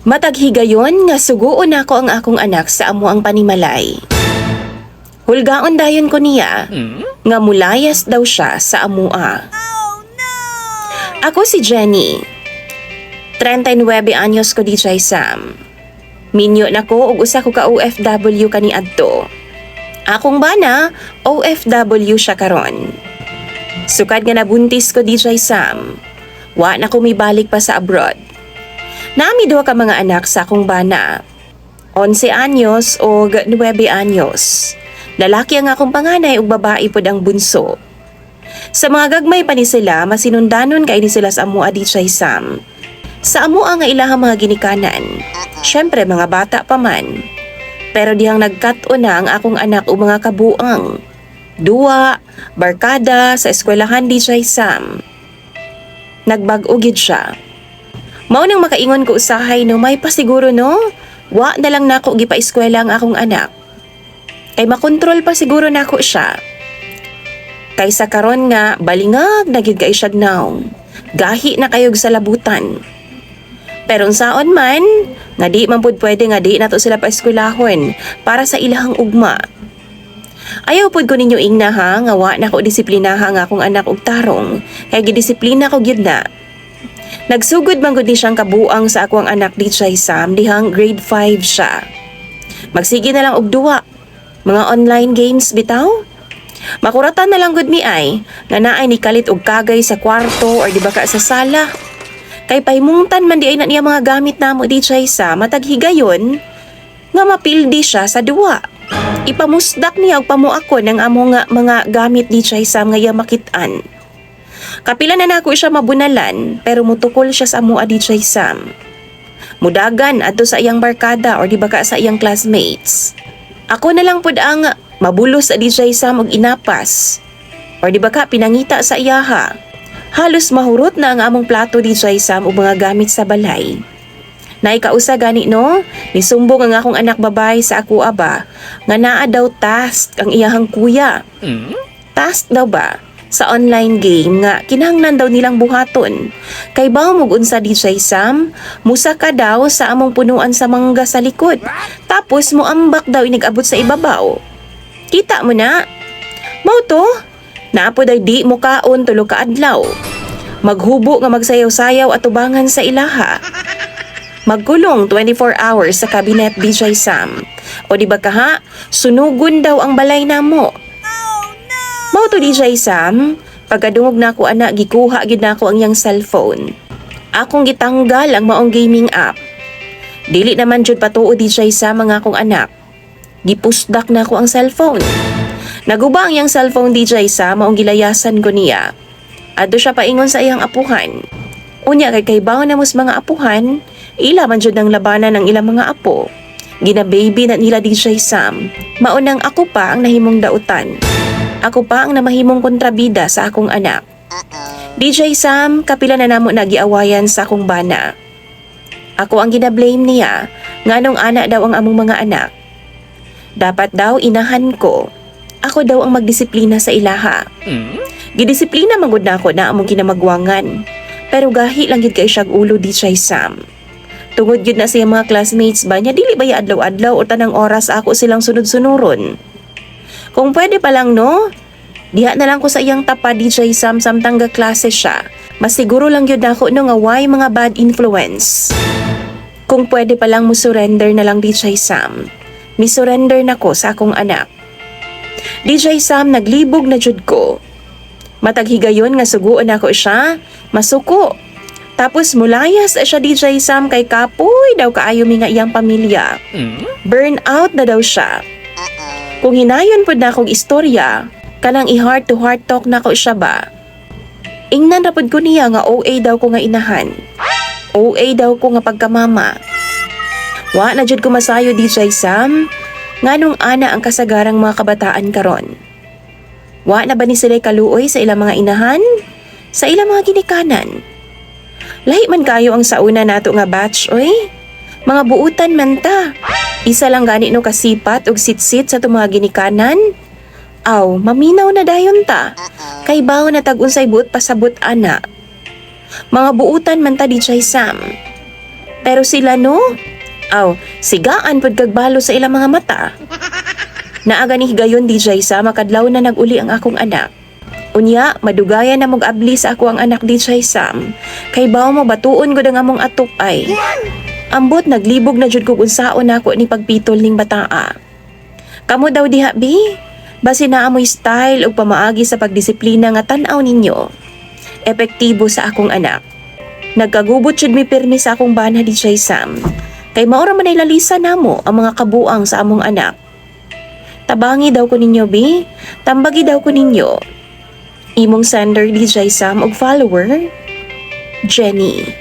Matag higayon nga suguon ako ang akong anak sa amo ang panimalay. Hulgaon dayon ko niya nga mulayas daw siya sa amua. Ako si Jenny. 39 anyos ko di jay Sam. Minyo na ko ug usa ko ka OFW kaniadto. Akong bana, OFW siya karon. Sukad nga nabuntis ko di jay Sam. Wa na ko mibalik pa sa abroad. Nami duha ka mga anak sa akong bana. 11 anyos o 9 anyos. Lalaki ang akong panganay ug babae pod ang bunso. Sa mga gagmay pa ni sila, masinundanon kay ni sila sa amua di jay Sam. Sa amua nga ilahang mga ginikanan. Syempre mga bata pa man. Pero dihang nagkat-o na ang akong anak o mga kabuang. Duwa, barkada sa eskwelahan di jay Sam. Nagbag-o gid siya. Mao nang makaingon ko usahay no may pasiguro no, wa na lang nako gipa-eskwela ang akong anak. Kay makontrol pa siguro nako siya. Kaysa karon nga balingag na gid kay siya naong. Gahi na kayog sa labutan. Pero unsaon man, nga di man pud pwede nga di nato sila pa-eskwelahon para sa ilahang ugma. Ayaw pud ko ninyo ingna ha, nga wa na ko disiplinaha nga akong anak og tarong, kay gidisiplina ko gyud na. Nagsugod man gud ni siyang kabuang sa akong anak di jay Sam dihang grade 5 siya. Magsige na lang og duwa. Mga online games bitaw. Makuratan na lang gud mi ay nga naay ni kalit og kagay sa kwarto or di ba ka sa sala. Kay pahimungtan man di ay na niya mga gamit namo di jay Sam matag higayon nga mapildi siya sa duwa. Ipamusdak niya og pamuako ng amo nga mga gamit di jay Sam nga iya makit-an. Kapila na nako siya mabunalan pero mutukol siya sa amua di jay Sam. Mudagan adto sa iyang barkada or di ba ka sa iyang classmates. Ako na lang pud ang mabulos sa di jay Sam og inapas. Or di ba ka pinangita sa iyaha. Halos mahurot na ang among plato di jay Sam og mga gamit sa balay. Naikausa gani no, nisumbong ang akong anak babae sa ako aba nga naa daw task ang iyahang kuya. Task daw ba? Sa online game nga kinahanglan daw nilang buhaton. Kay baw mog unsa di jay Sam, musa ka daw sa among punuan sa mangga sa likod. Tapos moambak daw inigabot sa ibabaw. Kita mo na? Mao to? Naapod ay di mo kaon tulo ka adlaw. Maghubo nga magsayaw-sayaw at tubangan sa ilaha. Magkulong 24 hours sa kabinet di jay Sam. O di ba ka ha? Sunugon daw ang balay namo. Mao to di jay Sam, pagkadungog nako ana gikuha gid nako ang iyang cellphone. Akong gitanggal ang maong gaming app. Dili naman jud patuod di jay Sam ang akong anak. Gipusdak nako ang cellphone. Naguba ang iyang cellphone di jay Sam maong gilayasan ko niya. Adto siya paingon sa iyang apuhan. Unya kay bawo na mos mga apuhan, ila man jud ang labanan ng ilang mga apo. Gina-baby na nila di jay Sam. Maunang ako pa ang nahimong dautan. Ako pa ang namahimong kontrabida sa akong anak. di jay Sam, kapila na namo nagiawayan sa akong bana. Ako ang gina-blame niya, nganong ana daw ang among mga anak. Dapat daw inahan ko. Ako daw ang magdisiplina sa ilaha. Gidisiplina manggod na ako na among kinamagwangan. Pero gahi lang gid kay siyag ulo di jay Sam. Tungod gyud na siya mga classmates ba niya dili ba ya adlaw-adlaw o tanang oras ako silang sunod-sunuron. Kung pwede pa lang no, diha na lang ko sa iyang tapa di jay Sam samtang klase siya. Mas siguro lang yun ako no nga why mga bad influence. Kung pwede pa lang mo surrender na lang di jay Sam. Mi surrender na ko sa akong anak. Di jay Sam naglibog na jud ko. Matag higayon nga suguon ako siya, masuko. Tapos mulayas siya di jay Sam kay kapoy daw kaayo mi nga iyang pamilya. Burn out na daw siya. Kung hinayon pod na akong istorya, kanang i-heart to heart talk na ko siya ba? Ingnan rapod ko niya nga OA daw ko nga inahan. OA daw ko nga pagkamama. Wa na jud ko masayo di jay Sam, nganong ana ang kasagarang mga kabataan karon. Wa na ba ni sila kaluoy sa ilang mga inahan? Sa ilang mga ginikanan? Lahi man kayo ang sauna nato nga batch, oy. Mga buutan man ta. Isa lang gani no kasipat og sitsit sa mga ginikanan. Aw, maminaw na dayon ta. Kay bawo na tag-unsay buot pasabot ana. Mga buutan man ta di jay Sam. Pero sila no? Aw, sigaan pud kag balo sa ilang mga mata. Naaga ni higayon DJ sa makadlaw na naguli ang akong anak. Unya, madugayan na mag-abli sa ako ang anak DJ Sam. Kay bawo mo batuon gud ang among atok ay. Ambot naglibog na jud kog unsaon nako ni pagpitol ning bataa. Kamo daw diha bi? Basi na amoy style ug pamaagi sa pagdisiplina nga tan-aw ninyo. Epektibo sa akong anak. Nagkagubot jud mi pirmi sa akong bana DJ Sam. Kay mao ra man ay lalisa namo ang mga kabuang sa among anak. Tabangi daw ko ninyo bi? Tambagi daw ko ninyo. Imong sender DJ Sam og follower, Jenny.